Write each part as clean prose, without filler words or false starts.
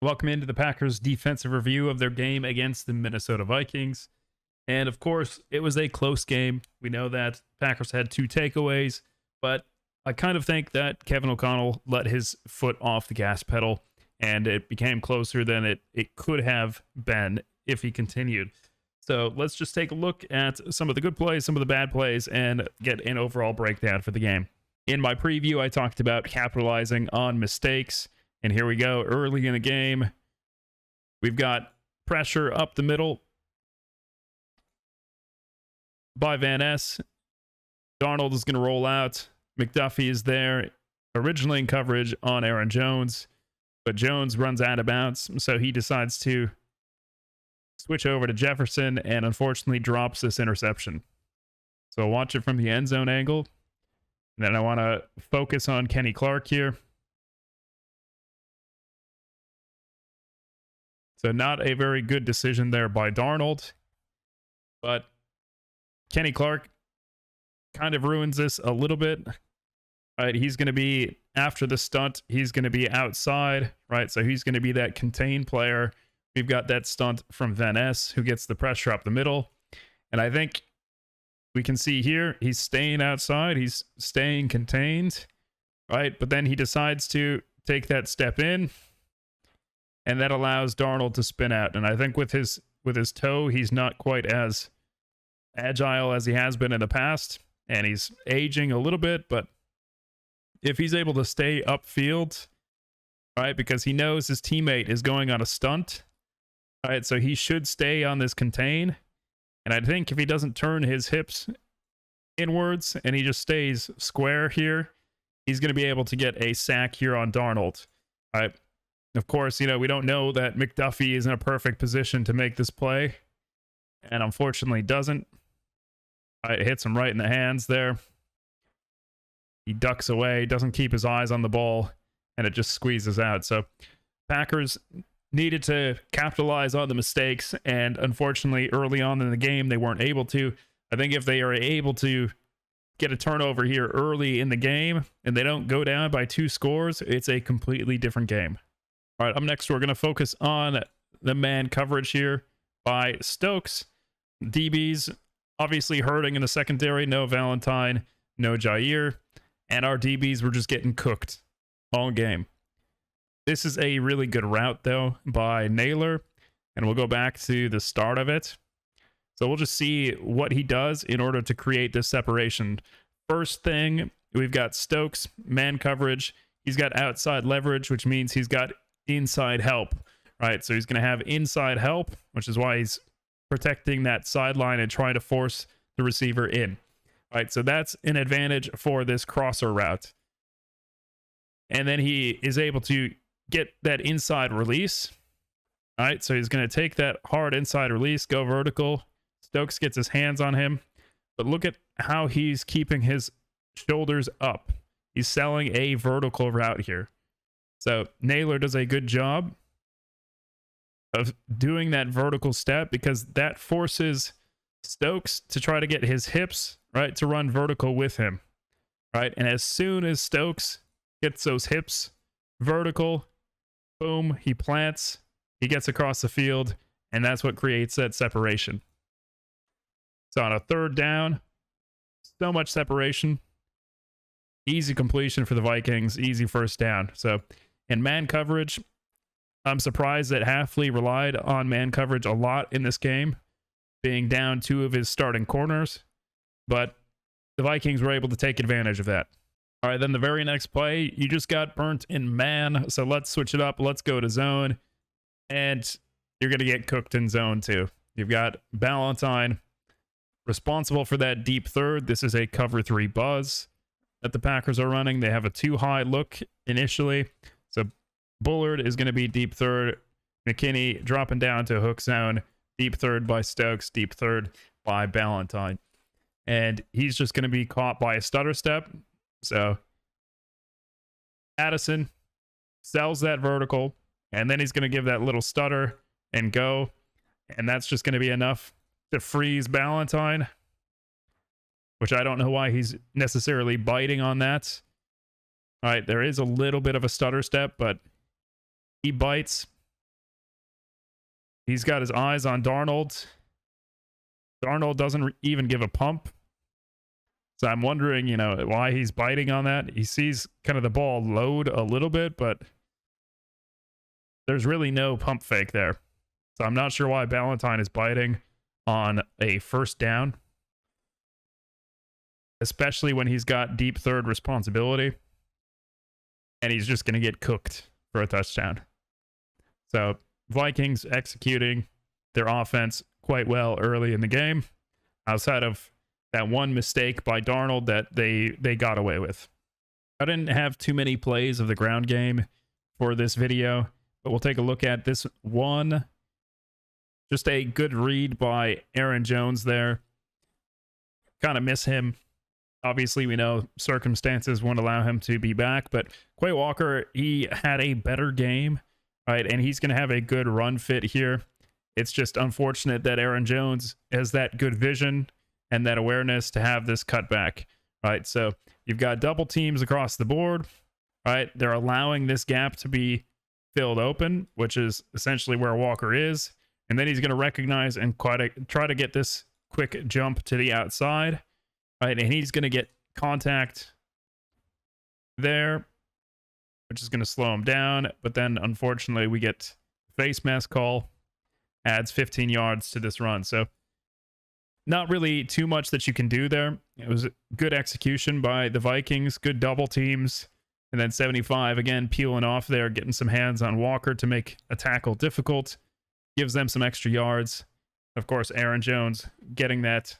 Welcome into the Packers' defensive review of their game against the Minnesota Vikings. And of course, it was a close game. We know that Packers had 2 takeaways, but I kind of think that Kevin O'Connell let his foot off the gas pedal, and it became closer than it could have been if he continued. So let's just take a look at some of the good plays, some of the bad plays, and get an overall breakdown for the game. In my preview, I talked about capitalizing on mistakes. And here we go. Early in the game, we've got pressure up the middle by Van Ness. Darnold is going to roll out. McDuffie is there, originally in coverage on Aaron Jones, but Jones runs out of bounds, so he decides to switch over to Jefferson and unfortunately drops this interception. So I'll watch it from the end zone angle. And then I want to focus on Kenny Clark here. So not a very good decision there by Darnold. But Kenny Clark kind of ruins this a little bit. Right, he's going to be, after the stunt, he's going to be outside. Right, so he's going to be that contained player. We've got that stunt from Van Ness, who gets the pressure up the middle. And I think we can see here, he's staying outside. He's staying contained. Right, but then he decides to take that step in. And that allows Darnold to spin out. And I think with his toe, he's not quite as agile as he has been in the past. And he's aging a little bit. But if he's able to stay upfield, right, because he knows his teammate is going on a stunt, right, so he should stay on this contain. And I think if he doesn't turn his hips inwards and he just stays square here, he's going to be able to get a sack here on Darnold. Right. Of course, we don't know that McDuffie is in a perfect position to make this play, and unfortunately doesn't. It hits him right in the hands there. He ducks away, doesn't keep his eyes on the ball, and it just squeezes out. So Packers needed to capitalize on the mistakes, and unfortunately early on in the game they weren't able to. I think if they are able to get a turnover here early in the game and they don't go down by 2 scores, it's a completely different game. All right, up next, we're going to focus on the man coverage here by Stokes. DBs obviously hurting in the secondary. No Valentine, no Jair. And our DBs were just getting cooked all game. This is a really good route, though, by Naylor. And we'll go back to the start of it. So we'll just see what he does in order to create this separation. First thing, we've got Stokes, man coverage. He's got outside leverage, which means he's got inside help, right? So he's going to have inside help, which is why he's protecting that sideline and trying to force the receiver in, right? So that's an advantage for this crosser route. And then he is able to get that inside release, right? So he's going to take that hard inside release, go vertical. Stokes gets his hands on him, but look at how he's keeping his shoulders up. He's selling a vertical route here. So Naylor does a good job of doing that vertical step because that forces Stokes to try to get his hips, right, to run vertical with him, right? And as soon as Stokes gets those hips vertical, boom, he plants, he gets across the field, and that's what creates that separation. So on a third down, so much separation, easy completion for the Vikings, easy first down. So in man coverage, I'm surprised that Hafley relied on man coverage a lot in this game, being down 2 of his starting corners, but the Vikings were able to take advantage of that. All right, then the very next play, you just got burnt in man, so let's switch it up. Let's go to zone, and you're going to get cooked in zone too. You've got Valentine responsible for that deep third. This is a cover 3 buzz that the Packers are running. They have a 2-high look initially. So Bullard is going to be deep third. McKinney dropping down to hook zone. Deep third by Stokes. Deep third by Valentine. And he's just going to be caught by a stutter step. So Addison sells that vertical. And then he's going to give that little stutter and go. And that's just going to be enough to freeze Valentine, which I don't know why he's necessarily biting on that. All right, there is a little bit of a stutter step, but he bites, He's got his eyes on Darnold. Darnold doesn't even give a pump. So I'm wondering, why he's biting on that. He sees kind of the ball load a little bit, but there's really no pump fake there. So I'm not sure why Ballantyne is biting on a first down, especially when he's got deep third responsibility and he's just going to get cooked for a touchdown. So Vikings executing their offense quite well early in the game, outside of that one mistake by Darnold that they got away with. I didn't have too many plays of the ground game for this video, but we'll take a look at this one. Just a good read by Aaron Jones there. Kind of miss him. Obviously, we know circumstances won't allow him to be back, but Quay Walker, he had a better game, right? And he's going to have a good run fit here. It's just unfortunate that Aaron Jones has that good vision and that awareness to have this cutback, right? So you've got double teams across the board, right? They're allowing this gap to be filled open, which is essentially where Walker is. And then he's going to recognize and try to get this quick jump to the outside, right? And he's going to get contact there, which is going to slow him down. But then, unfortunately, we get face mask call, adds 15 yards to this run. So not really too much that you can do there. It was good execution by the Vikings, good double teams. And then 75, again, peeling off there, getting some hands on Walker to make a tackle difficult. Gives them some extra yards. Of course, Aaron Jones getting that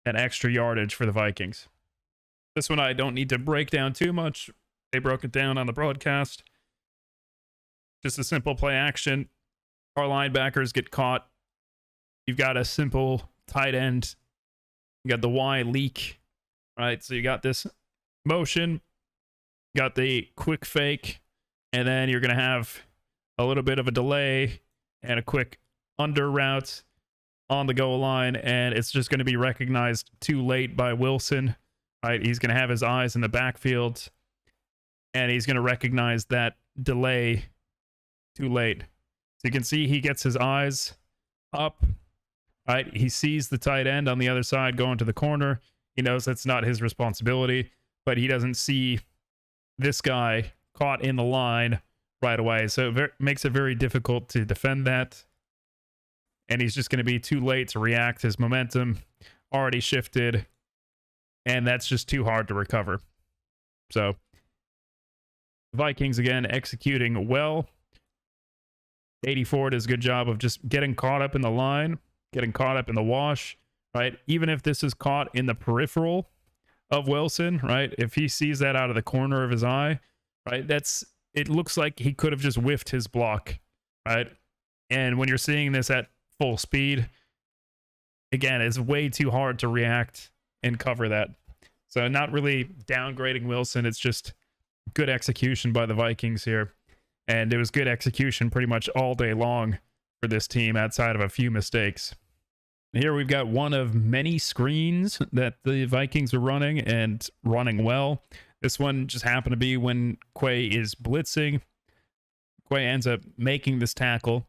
extra yardage for the Vikings. This one I don't need to break down too much. They broke it down on the broadcast. Just a simple play action. Our linebackers get caught. You've got a simple tight end. You got the Y leak, right? So you got this motion, got the quick fake, and then you're going to have a little bit of a delay and a quick under route on the goal line, and it's just going to be recognized too late by Wilson, right? He's going to have his eyes in the backfield, and he's going to recognize that delay too late. So you can see he gets his eyes up, right? He sees the tight end on the other side going to the corner. He knows that's not his responsibility, but he doesn't see this guy caught in the line right away. So it makes it very difficult to defend that. And he's just going to be too late to react. His momentum already shifted, and that's just too hard to recover. So Vikings, again, executing well. 84 does a good job of just getting caught up in the line, getting caught up in the wash, right? Even if this is caught in the peripheral of Wilson, right? If he sees that out of the corner of his eye, right? It looks like he could have just whiffed his block, right? And when you're seeing this at full speed, again, it's way too hard to react and cover that. So not really downgrading Wilson. It's just good execution by the Vikings here. And it was good execution pretty much all day long for this team outside of a few mistakes. Here we've got one of many screens that the Vikings are running and running well. This one just happened to be when Quay is blitzing. Quay ends up making this tackle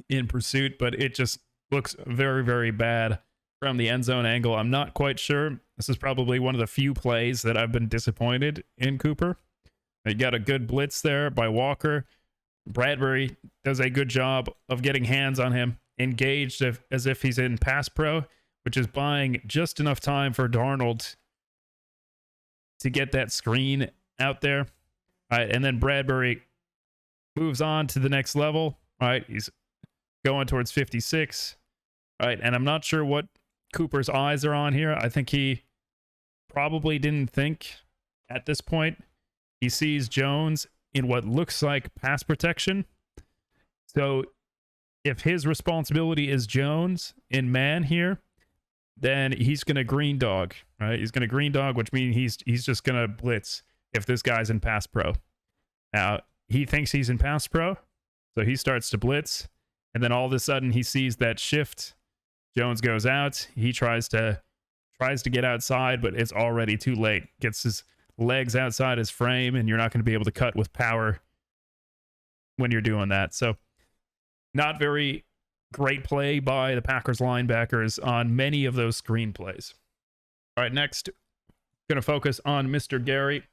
in pursuit, but it just looks very, very bad from the end zone angle. I'm not quite sure. This is probably one of the few plays that I've been disappointed in Cooper. You got a good blitz there by Walker. Bradbury does a good job of getting hands on him, engaged as if he's in pass pro, which is buying just enough time for Darnold to get that screen out there. All right, and then Bradbury moves on to the next level. All right, he's going towards 56. All right, and I'm not sure what Cooper's eyes are on here. I think he probably didn't think at this point. He sees Jones in what looks like pass protection. So if his responsibility is Jones in man here, then he's going to green dog, right? He's going to green dog, which means he's just going to blitz if this guy's in pass pro. Now, he thinks he's in pass pro, so he starts to blitz, and then all of a sudden he sees that shift. Jones goes out. He tries to get outside, but it's already too late. Gets his legs outside his frame, and you're not going to be able to cut with power when you're doing that. So not very Great play by the Packers linebackers on many of those screen plays. All right, next, going to focus on Mr. Gary.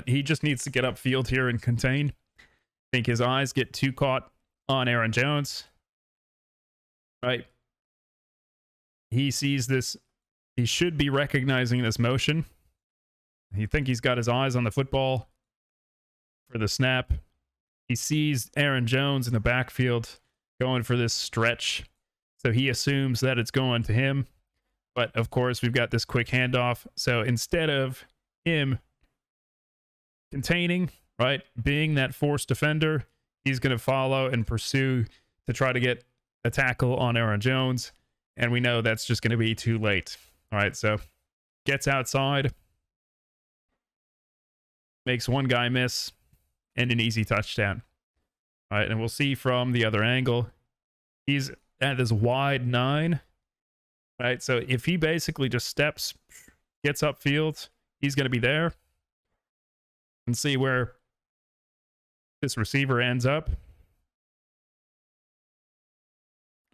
He just needs to get upfield here and contain. I think his eyes get too caught on Aaron Jones. Right? He sees this. He should be recognizing this motion. He think he's got his eyes on the football for the snap. He sees Aaron Jones in the backfield going for this stretch. So he assumes that it's going to him. But of course, we've got this quick handoff. So instead of him containing, right, being that forced defender, he's going to follow and pursue to try to get a tackle on Aaron Jones. And we know that's just going to be too late. All right, so gets outside, makes one guy miss, and an easy touchdown. All right, and we'll see from the other angle. He's at this wide 9. Right, so if he basically just steps, gets upfield, he's going to be there. And see where this receiver ends up.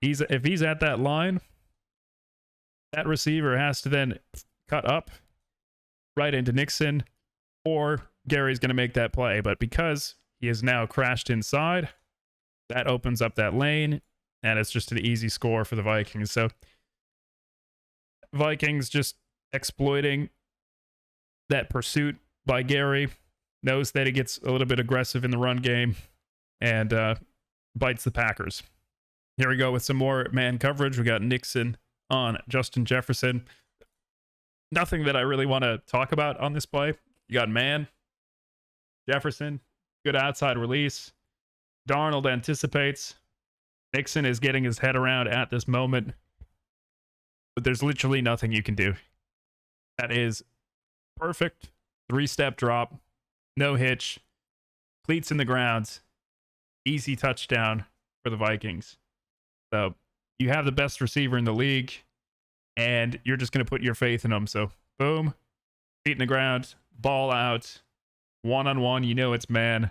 If he's at that line, that receiver has to then cut up right into Nixon, or Gary's going to make that play. But because he is now crashed inside, that opens up that lane, and it's just an easy score for the Vikings. So Vikings just exploiting that pursuit by Gary, knows that he gets a little bit aggressive in the run game, and bites the Packers. Here we go with some more man coverage. We got Nixon on Justin Jefferson. Nothing that I really want to talk about on this play. You got man, Jefferson, good outside release. Darnold anticipates. Nixon is getting his head around at this moment. But there's literally nothing you can do. That is perfect 3-step drop, no hitch, cleats in the ground, easy touchdown for the Vikings. So you have the best receiver in the league, and you're just going to put your faith in him. So boom, feet in the ground, ball out, one-on-one, you know it's man,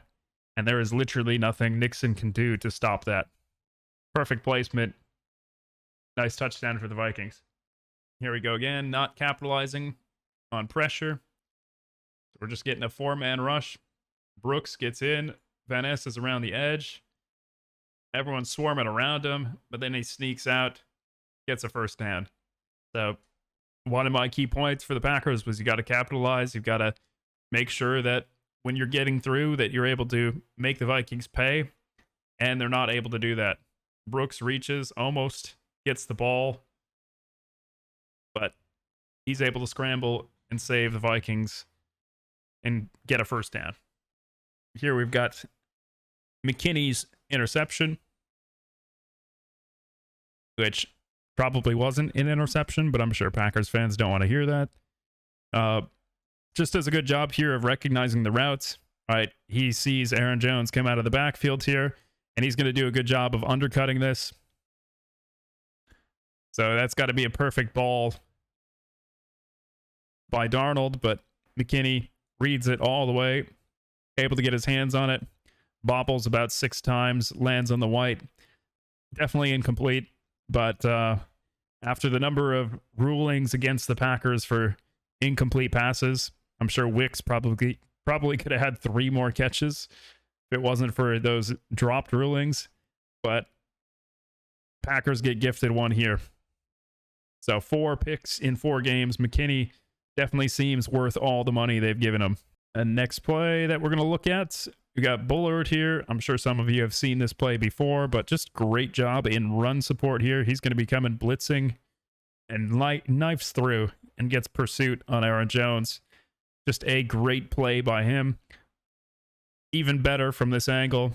and there is literally nothing Nixon can do to stop that. Perfect placement. Nice touchdown for the Vikings. Here we go again, not capitalizing on pressure. So we're just getting a 4-man rush. Brooks gets in. Van Ness is around the edge. Everyone's swarming around him, but then he sneaks out, gets a first down. So one of my key points for the Packers was you got to capitalize. You've got to make sure that when you're getting through that you're able to make the Vikings pay, and they're not able to do that. Brooks reaches, almost gets the ball, but he's able to scramble and save the Vikings and get a first down. Here we've got McKinney's interception, which probably wasn't an interception, but I'm sure Packers fans don't want to hear that. Just does a good job here of recognizing the routes. Right, he sees Aaron Jones come out of the backfield here, and he's going to do a good job of undercutting this. So that's got to be a perfect ball by Darnold, but McKinney reads it all the way, able to get his hands on it, bobbles about 6 times, lands on the white. Definitely incomplete, but after the number of rulings against the Packers for incomplete passes, I'm sure Wicks probably could have had 3 more catches if it wasn't for those dropped rulings, but Packers get gifted one here. So 4 picks in 4 games. McKinney definitely seems worth all the money they've given him. And next play that we're going to look at, we got Bullard here. I'm sure some of you have seen this play before, but just great job in run support here. He's going to be coming blitzing and knifes through and gets pursuit on Aaron Jones. Just a great play by him. Even better from this angle.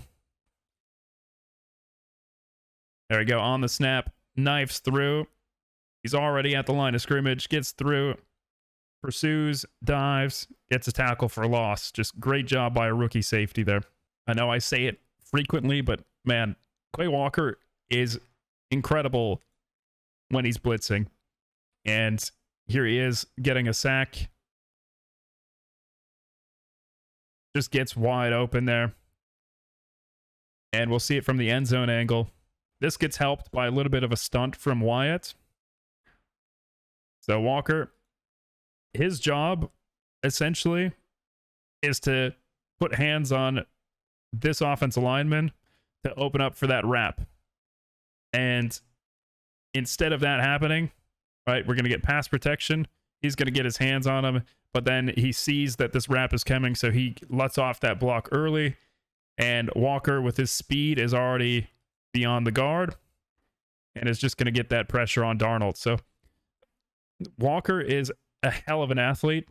There we go, on the snap, knifes through. He's already at the line of scrimmage, gets through, pursues, dives, gets a tackle for loss. Just great job by a rookie safety there. I know I say it frequently, but man, Quay Walker is incredible when he's blitzing. And here he is getting a sack. Just gets wide open there. And we'll see it from the end zone angle. This gets helped by a little bit of a stunt from Wyatt. So Walker, his job essentially is to put hands on this offensive lineman to open up for that wrap. And instead of that happening, right, we're going to get pass protection. He's going to get his hands on him, but then he sees that this wrap is coming, so he lets off that block early. And Walker, with his speed, is already beyond the guard and is just going to get that pressure on Darnold. So Walker is a hell of an athlete,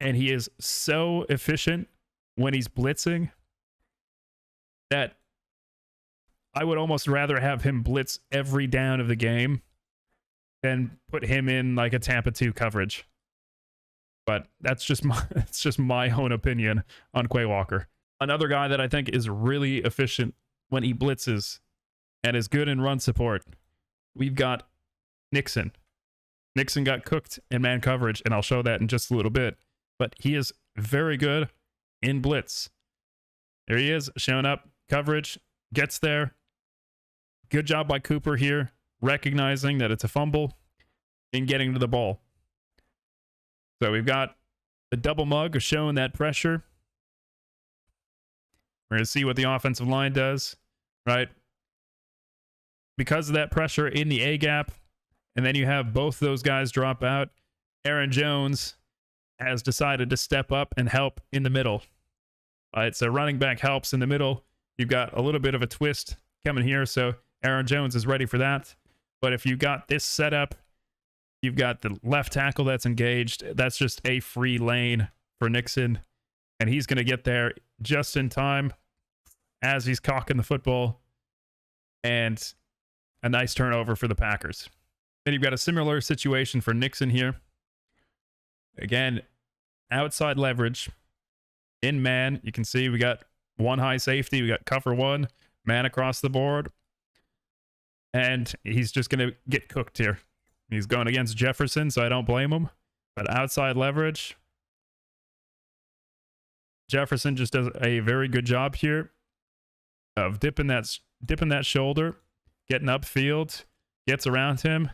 and he is so efficient when he's blitzing that I would almost rather have him blitz every down of the game than put him in like a Tampa 2 coverage. But that's just my own opinion on Quay Walker. Another guy that I think is really efficient when he blitzes and is good in run support, we've got Nixon. Nixon got cooked in man coverage, and I'll show that in just a little bit. But he is very good in blitz. There he is, showing up, coverage, gets there. Good job by Cooper here, recognizing that it's a fumble and getting to the ball. So we've got the double mug showing that pressure. We're going to see what the offensive line does, right? Because of that pressure in the A gap, and then you have both those guys drop out, Aaron Jones has decided to step up and help in the middle. All right, so running back helps in the middle. You've got a little bit of a twist coming here, so Aaron Jones is ready for that. But if you got this setup, you've got the left tackle that's engaged. That's just a free lane for Nixon, and he's going to get there just in time as he's cocking the football, and a nice turnover for the Packers. Then you've got a similar situation for Nixon here. Again, outside leverage in man. You can see we got one high safety. We got cover one, man across the board, and he's just going to get cooked here. He's going against Jefferson, so I don't blame him. But outside leverage, Jefferson just does a very good job here of dipping that shoulder, getting upfield, gets around him,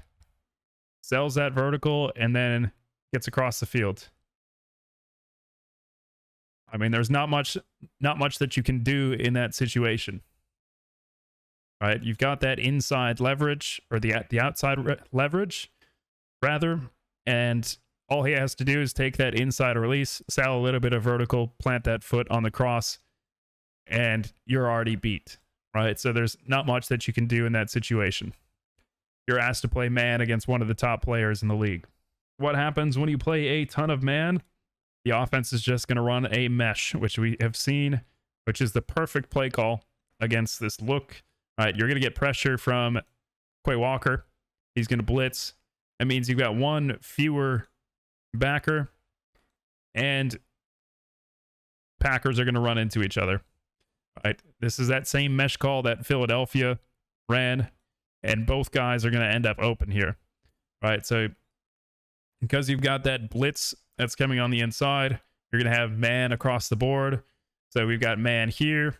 sells that vertical, and then gets across the field. I mean, there's not much that you can do in that situation. Right? You've got that inside leverage, or the outside leverage, rather, and all he has to do is take that inside release, sell a little bit of vertical, plant that foot on the cross, and you're already beat, right? So there's not much that you can do in that situation. You're asked to play man against one of the top players in the league. What happens when you play a ton of man? The offense is just going to run a mesh, which we have seen, which is the perfect play call against this look. All right, you're going to get pressure from Quay Walker. He's going to blitz. That means you've got one fewer backer, and Packers are going to run into each other. All right, this is that same mesh call that Philadelphia ran, and both guys are going to end up open here. All right, so because you've got that blitz that's coming on the inside, you're going to have man across the board. So we've got man here,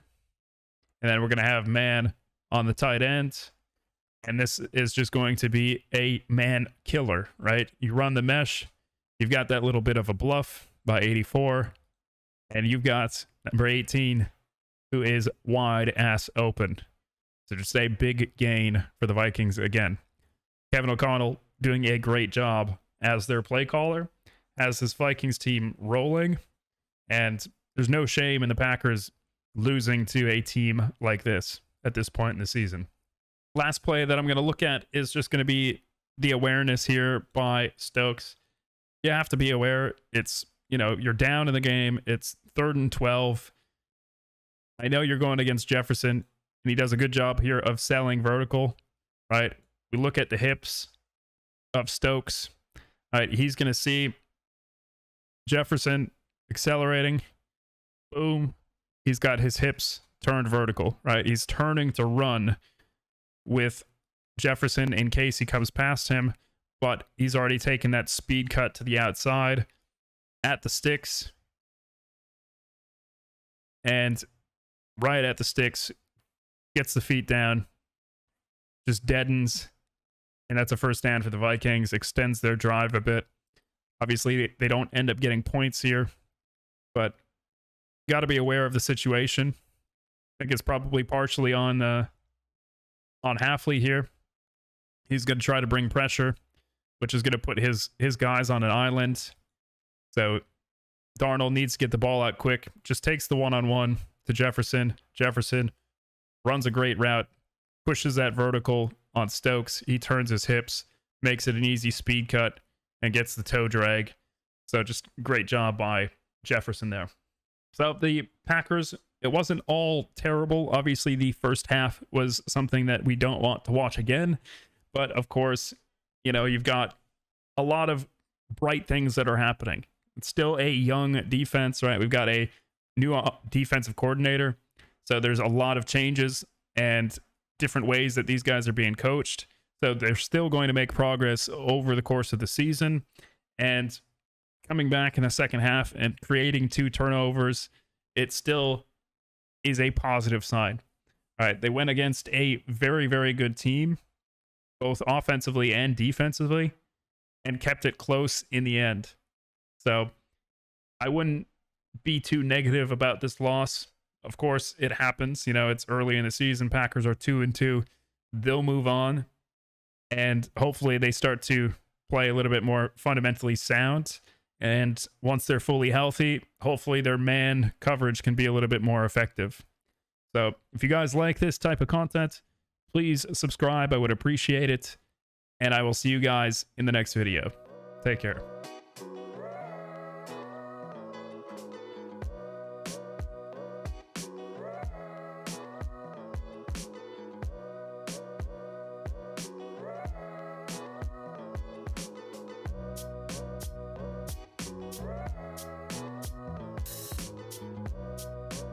and then we're going to have man on the tight end, and this is just going to be a man killer, right? You run the mesh, you've got that little bit of a bluff by 84, and you've got number 18 who is wide ass open. So just a big gain for the Vikings again. Kevin O'Connell doing a great job as their play caller, has this Vikings team rolling, and there's no shame in the Packers losing to a team like this at this point in the season. Last play that I'm going to look at is just going to be the awareness here by Stokes. You have to be aware. It's, you're down in the game. It's 3rd and 12. I know you're going against Jefferson, and he does a good job here of selling vertical, right? We look at the hips of Stokes. All right, he's going to see Jefferson accelerating. Boom. He's got his hips turned vertical, right? He's turning to run with Jefferson in case he comes past him, but he's already taken that speed cut to the outside at the sticks. And right at the sticks, gets the feet down just deadens. And that's a first down for the Vikings, extends their drive a bit. Obviously, they don't end up getting points here, but got to be aware of the situation. I think it's probably partially on Hafley here. He's going to try to bring pressure, which is going to put his guys on an island. So Darnold needs to get the ball out quick. Just takes the one-on-one to Jefferson. Jefferson runs a great route, pushes that vertical on Stokes. He turns his hips, makes it an easy speed cut, and gets the toe drag. So just great job by Jefferson there. So the Packers, it wasn't all terrible. Obviously, the first half was something that we don't want to watch again. But of course, you know, you've got a lot of bright things that are happening. It's still a young defense, right? We've got a new defensive coordinator. So there's a lot of changes and different ways that these guys are being coached. So they're still going to make progress over the course of the season. And coming back in the second half and creating 2 turnovers, it still is a positive sign. All right, they went against a very, very good team, both offensively and defensively, and kept it close in the end. So I wouldn't be too negative about this loss. Of course, it happens. You know, it's early in the season. Packers are 2-2. They'll move on. And hopefully they start to play a little bit more fundamentally sound. And once they're fully healthy, hopefully their man coverage can be a little bit more effective. So if you guys like this type of content, please subscribe. I would appreciate it. And I will see you guys in the next video. Take care.